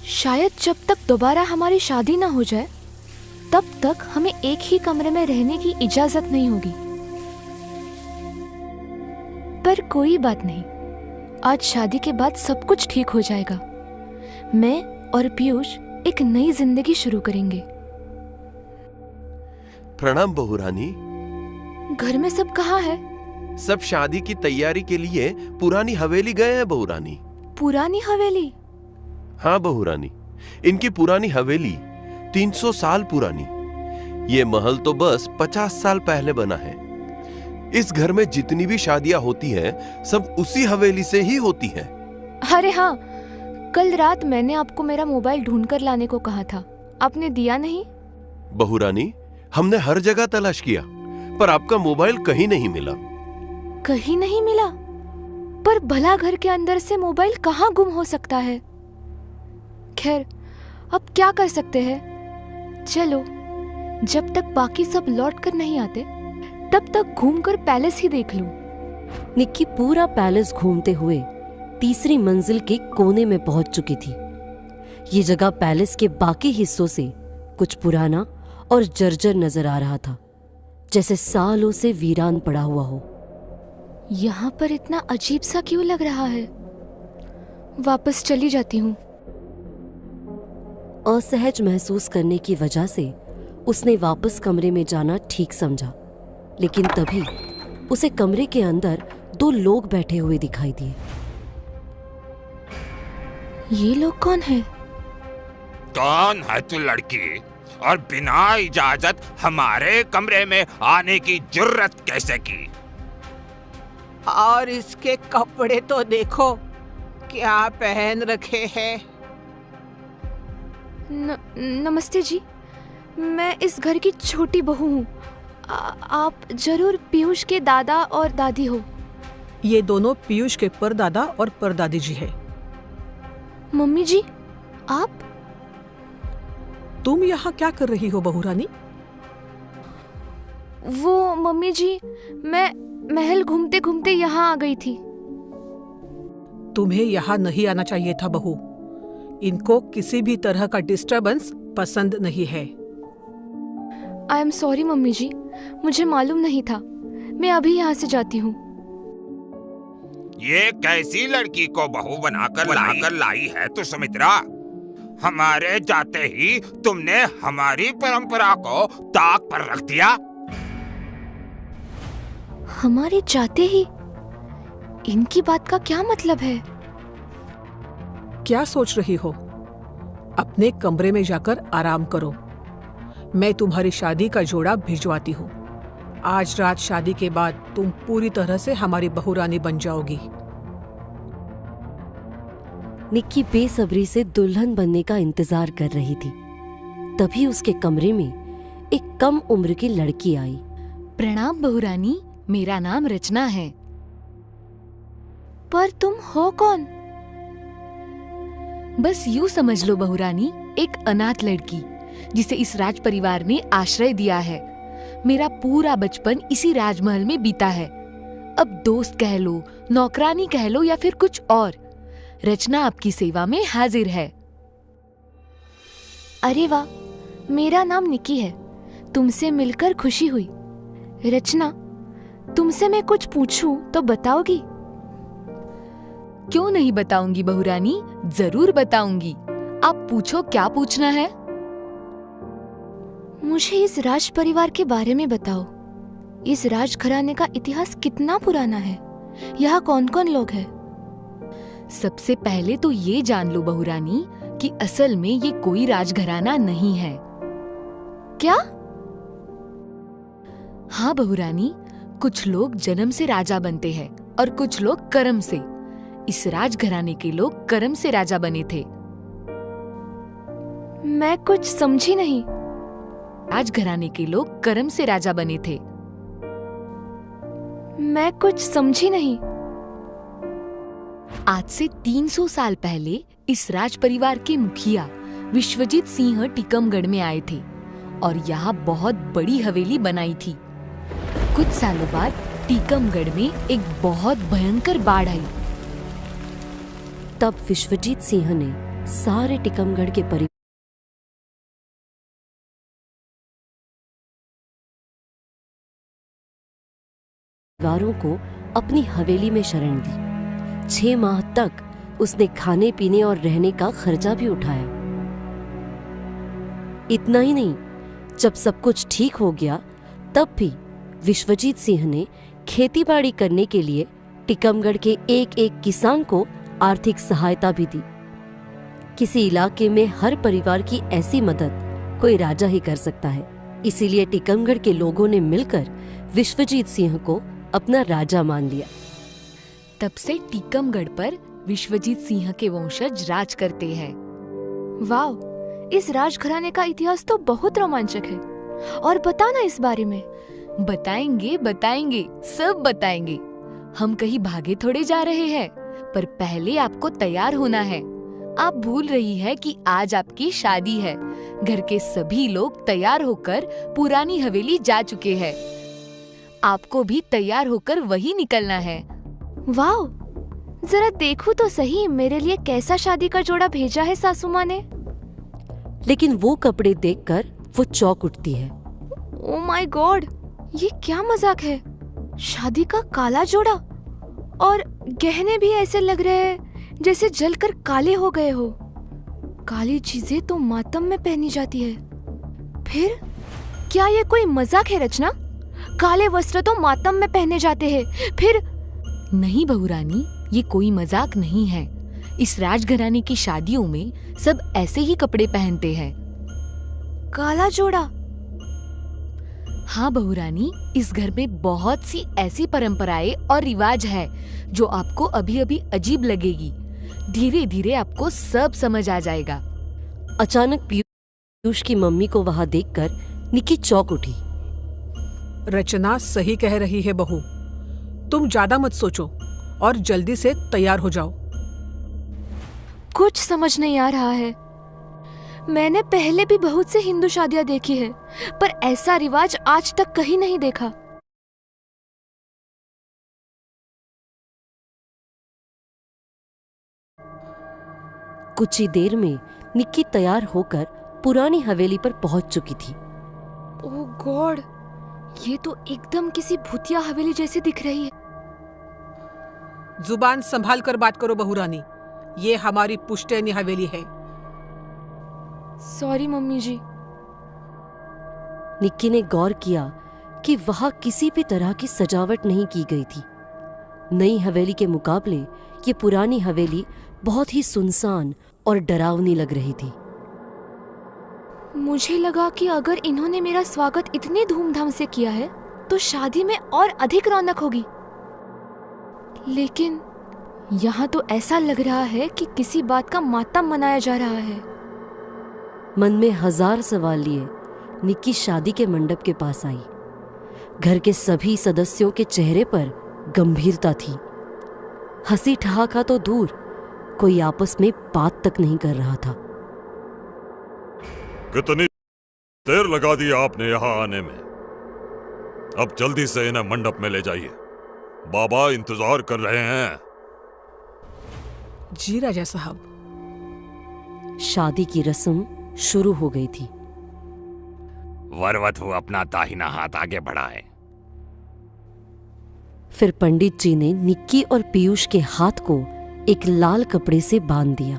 शायद जब तक दोबारा हमारी शादी ना हो जाए तब तक हमें एक ही कमरे में रहने की इजाजत नहीं होगी। पर कोई बात नहीं, आज शादी के बाद सब कुछ ठीक हो जाएगा। मैं और पीयूष एक नई जिंदगी शुरू करेंगे। प्रणाम बहू रानी। घर में सब कहाँ है? सब शादी की तैयारी के लिए पुरानी हवेली गए हैं बहू रानी। पुरानी हवेली? हाँ बहू रानी, इनकी पुरानी हवेली 300 साल पुरानी। ये महल तो बस 50 साल पहले बना है। इस घर में जितनी भी शादियां होती हैं, सब उसी हवेली से ही होती हैं। अरे हाँ, कल रात मैंने आपको मेरा मोबाइल ढूंढ कर लाने को कहा था, आपने दिया नहीं। बहू रानी, हमने हर जगह तलाश किया पर आपका मोबाइल कहीं नहीं मिला। कहीं नहीं मिला? पर भला घर के अंदर से मोबाइल कहाँ गुम हो सकता है? खैर, अब क्या कर सकते हैं। चलो, जब तक बाकी सब लौट कर नहीं आते तब तक घूमकर पैलेस ही देख लूं। निक्की पूरा पैलेस घूमते हुए तीसरी मंजिल के कोने में पहुंच चुकी थी। ये जगह पैलेस के बाकी हिस्सों से कुछ पुराना और जर्जर नजर आ रहा था, जैसे सालों से वीरान पड़ा हुआ हो। यहाँ पर इतना अजीब सा क्यों लग रहा है? वापस चली जाती हूँ। असहज महसूस करने की वजह से उसने वापस कमरे में जाना ठीक समझा, लेकिन तभी उसे कमरे के अंदर 2 लोग बैठे हुए दिखाई दिए। ये लोग कौन हैं? कौन है तू लड़की, और बिना इजाजत हमारे कमरे में आने की जुर्रत कैसे की? और इसके कपड़े तो देखो क्या पहन रखे हैं। नमस्ते जी, मैं इस घर की छोटी बहू हूँ। आप जरूर पीयूष के दादा और दादी हो। ये दोनों पीयूष के परदादा और परदादी जी हैं। मम्मी जी, आप? तुम यहाँ क्या कर रही हो बहू रानी? वो मम्मी जी, मैं महल घूमते घूमते यहाँ आ गई थी। तुम्हें यहाँ नहीं आना चाहिए था बहू। इनको किसी भी तरह का डिस्टरबेंस पसंद नहीं है। आई एम सॉरी मम्मी जी, मुझे मालूम नहीं था। मैं अभी यहाँ से जाती हूँ। ये कैसी लड़की को बहू बनाकर लाई है तू सुमित्रा? हमारे जाते ही तुमने हमारी परंपरा को ताक पर रख दिया। हमारे जाते ही? इनकी बात का क्या मतलब है? क्या सोच रही हो? अपने कमरे में जाकर आराम करो। मैं तुम्हारी शादी का जोड़ा भिजवाती हूँ। आज रात शादी के बाद तुम पूरी तरह से हमारी बहू रानी बन जाओगी। निक्की बेसब्री से दुल्हन बनने का इंतजार कर रही थी। तभी उसके कमरे में एक कम उम्र की लड़की आई। प्रणाम बहू रानी, मेरा नाम रचना है। पर तुम हो कौन? बस यूं समझ लो बहू रानी, एक अनाथ लड़की जिसे इस राज परिवार ने आश्रय दिया है। मेरा पूरा बचपन इसी राजमहल में बीता है। अब दोस्त कह लो, नौकरानी कह लो या फिर कुछ और, रचना आपकी सेवा में हाजिर है। अरे वाह, मेरा नाम निक्की है। तुमसे मिलकर खुशी हुई। रचना, तुमसे मैं कुछ पूछूं तो बताओगी? क्यों नहीं बताऊंगी बहू रानी, जरूर बताऊंगी। आप पूछो, क्या पूछना है? मुझे इस राज परिवार के बारे में बताओ। इस राजघराने का इतिहास कितना पुराना है? यहाँ कौन कौन लोग हैं? सबसे पहले तो ये जान लो बहू रानी कि असल में ये कोई राजघराना नहीं है। क्या? हाँ बहू रानी, कुछ लोग जन्म से राजा बनते हैं और कुछ लोग कर्म से। इस राजघराने के लोग कर्म से राजा बने थे। मैं कुछ समझी नहीं। राजघराने के लोग कर्म से राजा बने थे। मैं कुछ समझी नहीं। आज से 300 साल पहले इस राज परिवार के मुखिया विश्वजीत सिंह टीकमगढ़ में आए थे और यहाँ बहुत बड़ी हवेली बनाई थी। कुछ सालों बाद टीकमगढ़ में एक बहुत भयंकर बाढ़ आई। तब विश्वजीत सिंह ने सारे टिकमगढ़ के परिवारों को अपनी हवेली में शरण दी। 6 माह तक उसने खाने पीने और रहने का खर्चा भी उठाया। इतना ही नहीं, जब सब कुछ ठीक हो गया तब भी विश्वजीत सिंह ने खेतीबाड़ी करने के लिए टिकमगढ़ के एक एक किसान को आर्थिक सहायता भी दी। किसी इलाके में हर परिवार की ऐसी मदद कोई राजा ही कर सकता है। इसीलिए टिकमगढ़ के लोगों ने मिलकर विश्वजीत सिंह को अपना राजा मान लिया। तब से टीकमगढ़ पर विश्वजीत सिंह के वंशज राज करते हैं। वाह, इस राजघराने का इतिहास तो बहुत रोमांचक है। और बताना इस बारे में। बताएंगे बताएंगे, सब बताएंगे। हम कहीं भागे थोड़े जा रहे हैं, पर पहले आपको तैयार होना है। आप भूल रही है कि आज आपकी शादी है। घर के सभी लोग तैयार होकर पुरानी हवेली जा चुके हैं। आपको भी तैयार होकर वही निकलना है। वाह, जरा देखूं तो सही मेरे लिए कैसा शादी का जोड़ा भेजा है सासू माँ ने। लेकिन वो कपड़े देखकर वो चौंक उठती है। ओ माय गॉड, ये क्या मजाक है। शादी का काला जोड़ा, और गहने भी ऐसे लग रहे हैं जैसे जलकर काले हो गए हो। काली चीजें तो मातम में पहनी जाती है। फिर क्या ये कोई मजाक है रचना? काले वस्त्र तो मातम में पहने जाते हैं। फिर नहीं बहुरानी, ये कोई मजाक नहीं है। इस राजघराने की शादियों में सब ऐसे ही कपड़े पहनते हैं। काला जोड़ा? हाँ बहुरानी, इस घर में बहुत सी ऐसी परंपराएं और रिवाज है जो आपको अभी अभी अजीब लगेगी। धीरे धीरे आपको सब समझ आ जाएगा। अचानक पीयूष की मम्मी को वहां देखकर निक्की चौंक उठी। रचना सही कह रही है बहू, तुम ज्यादा मत सोचो और जल्दी से तैयार हो जाओ। कुछ समझ नहीं आ रहा है। मैंने पहले भी बहुत से हिंदू शादियां देखी है, पर ऐसा रिवाज आज तक कहीं नहीं देखा। कुछ ही देर में निक्की तैयार होकर पुरानी हवेली पर पहुंच चुकी थी। ओह गॉड, ये तो एकदम किसी भूतिया हवेली जैसी दिख रही है। जुबान संभाल कर बात करो बहुरानी, ये हमारी पुश्तैनी हवेली है। सॉरी मम्मी जी। निक्की ने गौर किया कि वहां किसी भी तरह की सजावट नहीं की गई थी। नई हवेली के मुकाबले ये पुरानी हवेली बहुत ही सुनसान और डरावनी लग रही थी। मुझे लगा कि अगर इन्होंने मेरा स्वागत इतनी धूमधाम से किया है तो शादी में और अधिक रौनक होगी। लेकिन यहाँ तो ऐसा लग रहा है कि किसी बात का मातम मनाया जा रहा है। मन में 1000 सवाल लिए निक्की शादी के मंडप के पास आई। घर के सभी सदस्यों के चेहरे पर गंभीरता थी। हंसी ठहाका तो दूर, कोई आपस में बात तक नहीं कर रहा था। कितनी देर लगा दी आपने यहाँ आने में? अब जल्दी से इन्हें मंडप में ले जाइए, बाबा इंतजार कर रहे हैं। जी राजा साहब। शादी की रस्म शुरू हो गई थी। वरवधु अपना दाहिना हाथ आगे बढ़ाए। फिर पंडित जी ने निक्की और पीयूष के हाथ को एक लाल कपड़े से बांध दिया।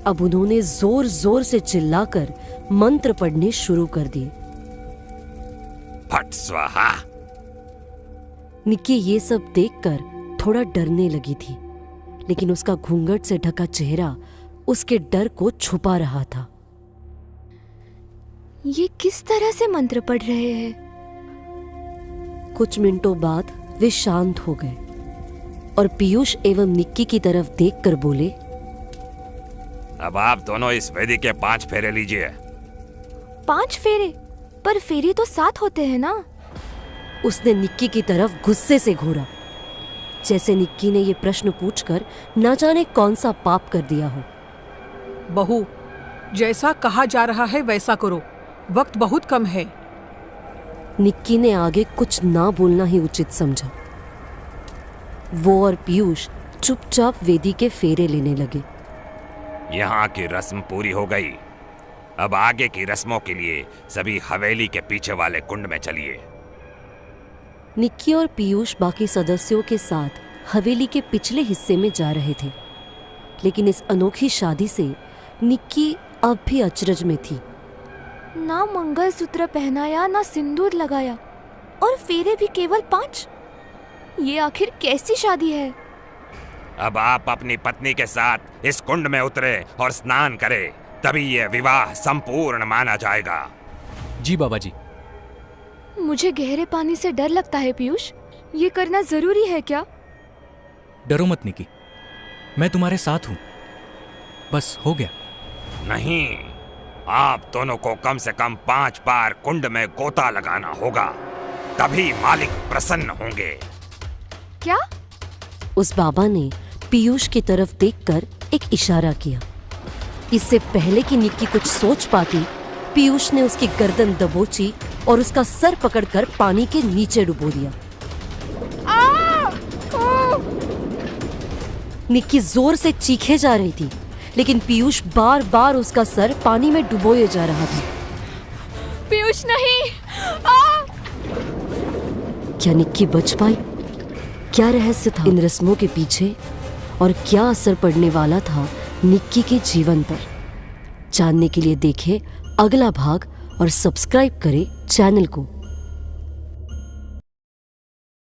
अब उन्होंने जोर जोर से चिल्लाकर मंत्र पढ़ने शुरू कर दिए। फट स्वाहा। निक्की ये सब देखकर थोड़ा डरने लगी थी, लेकिन उसका घूंघट से ढका चेहरा उसके डर को छुपा रहा था। ये किस तरह से मंत्र पढ़ रहे हैं? कुछ मिनटों बाद वे शांत हो गए और पीयूष एवं निक्की की तरफ देखकर बोले, अब आप दोनों इस वेदी के 5 फेरे लीजिए। 5 फेरे? पर फेरे तो 7 होते हैं ना? उसने निक्की की तरफ गुस्से से घूरा, जैसे निक्की ने ये प्रश्न पूछकर न जाने कौन सा पाप कर दिया हो। बहू, जैसा कहा जा रहा है वैसा करो, वक्त बहुत कम है। निक्की ने आगे कुछ ना बोलना ही उचित समझा। वो और पीयूष चुपचाप वेदी के फेरे लेने लगे। यहाँ की रस्म पूरी हो गई। अब आगे की रस्मों के लिए सभी हवेली के पीछे वाले कुंड में चलिए। निक्की और पीयूष बाकी सदस्यों के साथ हवेली के पिछले हिस्से में जा रहे थे, लेकिन इस अनोखी शादी से निक्की अब भी अचरज में थी। ना मंगलसूत्र पहनाया, ना सिंदूर लगाया, और फेरे भी केवल 5। ये आखिर कैसी शादी है? अब आप अपनी पत्नी के साथ इस कुंड में उतरे और स्नान करें, तभी यह विवाह संपूर्ण माना जाएगा। जी बाबा जी। मुझे गहरे पानी से डर लगता है पीयूष, ये करना जरूरी है क्या? डरो मत निकी, मैं तुम्हारे साथ हूं। बस हो गया। नहीं, आप दोनों को कम से कम 5 बार कुंड में गोता लगाना होगा, तभी मालिक प्रसन्न होंगे। क्या? उस बाबा ने पीयूष की तरफ देखकर एक इशारा किया। इससे पहले कि निक्की कुछ सोच पाती, पीयूष ने उसकी गर्दन दबोची और उसका सर पकड़कर पानी के नीचे डुबो दिया। निक्की जोर से चीखे जा रही थी, लेकिन पीयूष बार बार उसका सर पानी में डुबोए जा रहा था। पीयूष नहीं! क्या निक्की बच पाई? क्या रहस्य था इन रस्मों के पीछे, और क्या असर पड़ने वाला था निक्की के जीवन पर? जानने के लिए देखें अगला भाग और सब्सक्राइब करें चैनल को।